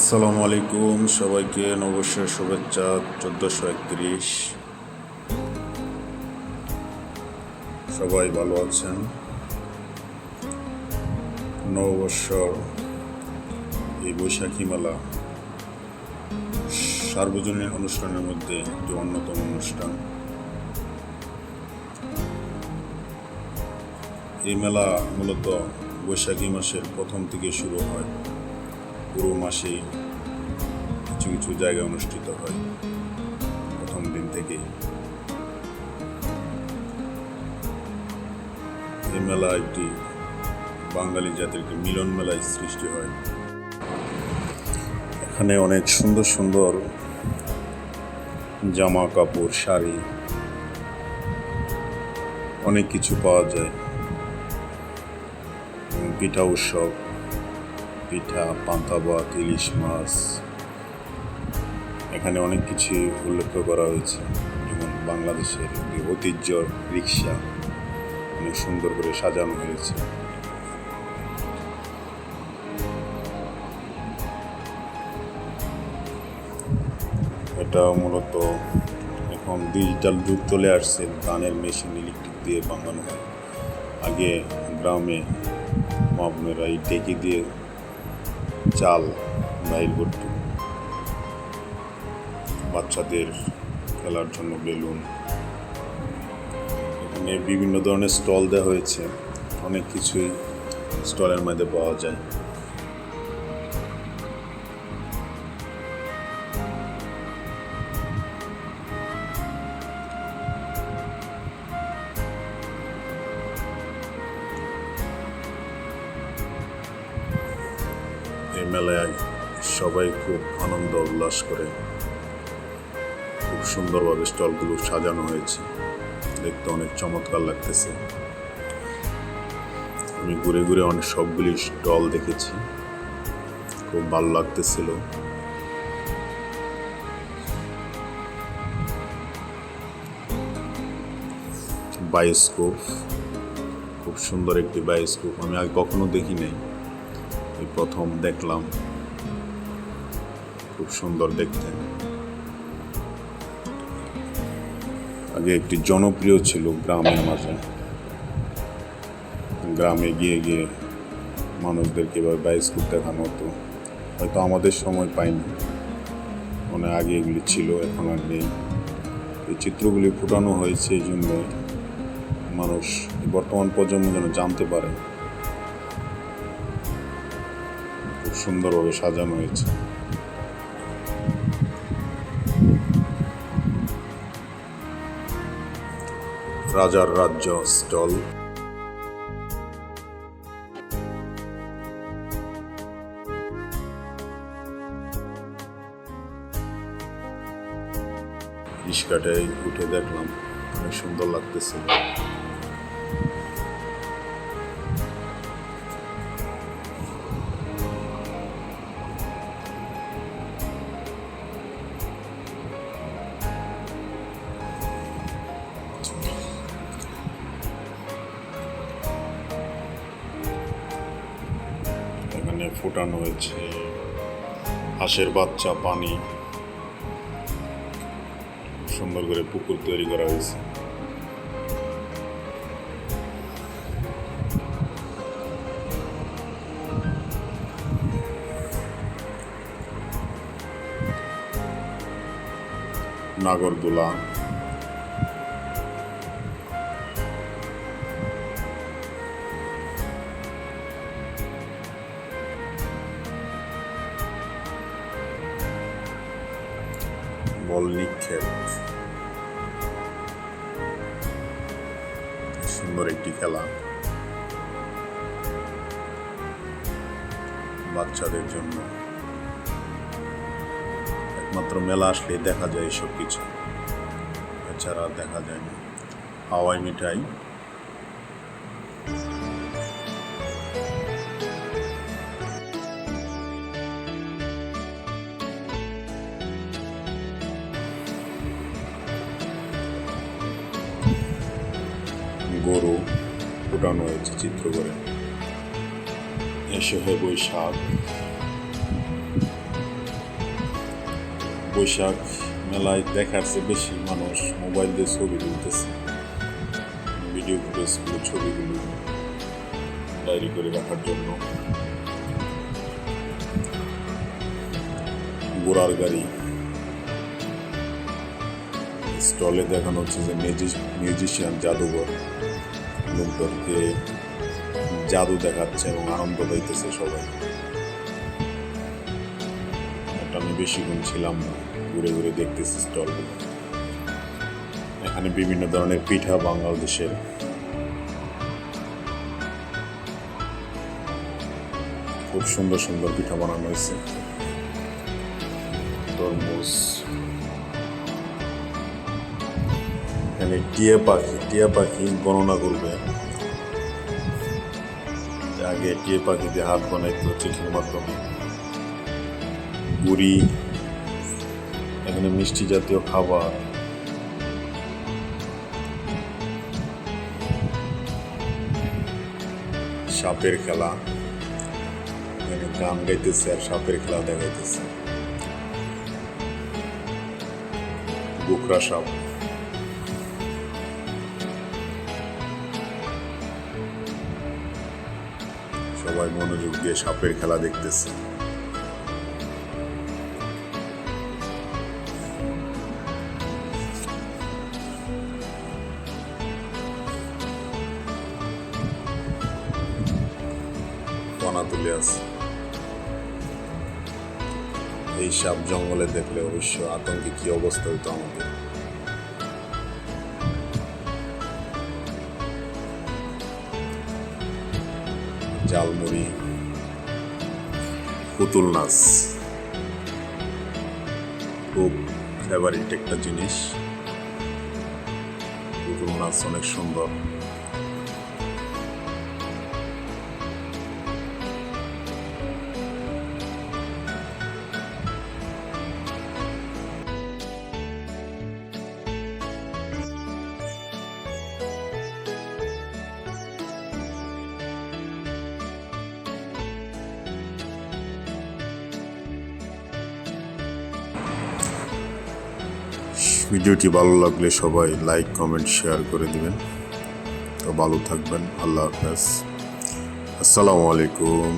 আসসালামু আলাইকুম, সবাইকে নববর্ষের শুভেচ্ছা। 1431, সবাই ভালো আছেন। নববর্ষ এই বৈশাখী মেলা সার্বজনীন অনুষ্ঠানের মধ্যে একটি অন্যতম অনুষ্ঠান। এই মেলা মূলত বৈশাখী মাসের প্রথম থেকে শুরু হয়, পুরো মাসে কিছু কিছু জায়গায় অনুষ্ঠিত হয় প্রথম দিন থেকেই। এই মেলা একটি বাঙালি জাতির একটি মিলন মেলায় সৃষ্টি হয়। এখানে অনেক সুন্দর সুন্দর জামা কাপড়, শাড়ি, অনেক কিছু পাওয়া যায়। পিঠা উৎসব, পিঠা, পান্তা ভাত, ইলিশ মাছ, এখানে অনেক কিছু উল্লেখ করা হয়েছে। যেমন বাংলাদেশের একটি ঐতিহ্য রিক্সা অনেক সুন্দর করে সাজানো হয়েছে। এটা মূলত এখন ডিজিটাল যুগ চলে আসছে, ধানের মেশিন ইলেকট্রিক দিয়ে বানানো হয়। আগে গ্রামে মা বোনেরা এই ঢেকি দিয়ে চাল বাইর করত। বাচ্চাদের খেলার জন্য বেলুন, এখানে বিভিন্ন ধরনের স্টল দেওয়া হয়েছে। অনেক কিছুই স্টলের মধ্যে পাওয়া যায়। এই মেলায় সবাই খুব আনন্দ উল্লাস করে। খুব সুন্দরভাবে স্টলগুলো সাজানো হয়েছে, দেখতে অনেক চমৎকার লাগতেছে। আমি ঘুরে ঘুরে অনেক সবগুলি স্টল দেখেছি, খুব ভালো লাগতেছিল। বায়োস্কোপ, খুব সুন্দর একটি বায়োস্কোপ, আমি আগে কখনো দেখি নাই, এই প্রথম দেখলাম। খুব সুন্দর দেখতে। আগে একটি জনপ্রিয় ছিল গ্রামের মাঝে। গ্রামে গিয়ে গিয়ে মানুষদেরকে এভাবে বায়োস্কোপ দেখানো হতো। হয়তো আমাদের সময় পাইনি, মনে আগে এগুলি ছিল, এখন আর নেই। এই চিত্রগুলি ফুটানো হয়েছে এই জন্য মানুষ বর্তমান প্রজন্ম যেন জানতে পারে। খুব সুন্দরভাবে সাজানো হয়েছে। রাজার রাজ্য স্টল, রিস্কাটায় উঠে দেখলাম, অনেক সুন্দর লাগতেছে। এখানে ফোটানো হয়েছে হাঁসের বাচ্চা, পানি, সুন্দর করে পুকুর তৈরি করা হয়েছে। নাগরদোলা, বল নিক্ষেপ, সুন্দর একটি খেলা বাচ্চাদের জন্য। একমাত্র মেলা আসলে দেখা যায় এসব কিছু, এছাড়া দেখা যায় না। হাওয়াই মিঠাই, গরু ফুটানো হয়েছে চিত্র করে। এসে হয় বৈশাখ, বৈশাখ মেলায় দেখার চেয়ে বেশি মানুষ মোবাইল দিয়ে ছবি তুলতেছে, ভিডিও ফুটেজগুলো, ছবিগুলো ডায়েরি করে রাখার জন্য। ঘোড়ার গাড়ি স্টলে দেখানো হচ্ছে যে মিউজিশিয়ান, জাদুঘর লোকদেরকে জাদু দেখাচ্ছে এবং আনন্দ পাইতেছে সবাই। এটা আমি বেশিক্ষণ ছিলাম না, ঘুরে ঘুরে দেখতেছি স্টলগুলো। এখানে বিভিন্ন ধরনের পিঠা, বাংলাদেশের খুব সুন্দর সুন্দর পিঠা বানানো হয়েছে। তরমুজ, এখানে টিয়া পাখি গণনা করবে। আগে টিয়া পাখি দিয়ে হাত বানাইতো চিঠির মাধ্যমে। গুড়ি, এখানে মিষ্টি জাতীয় খাবার, সাপের খেলা, এখানে গান গাইতেছে আর সাপের খেলা দেখাইতেছে। গোখরা সাপ, সবাই মনোযোগ দিয়ে সাপের খেলা দেখতেছে। কণা তুলে আছে। এই সাপ জঙ্গলে দেখলে অবশ্য আতঙ্কে কি অবস্থা হইতো আমাদের। জালমুড়ি, পুতুল নাচ খুব ফেভারিট একটা জিনিস। পুতুল নাচ অনেক সুন্দর। ভিডিওটি ভালো লাগলে সবাই লাইক, কমেন্ট, শেয়ার করে দিবেন। তো ভালো থাকবেন। আল্লাহ হাফেজ। আসসালামু আলাইকুম।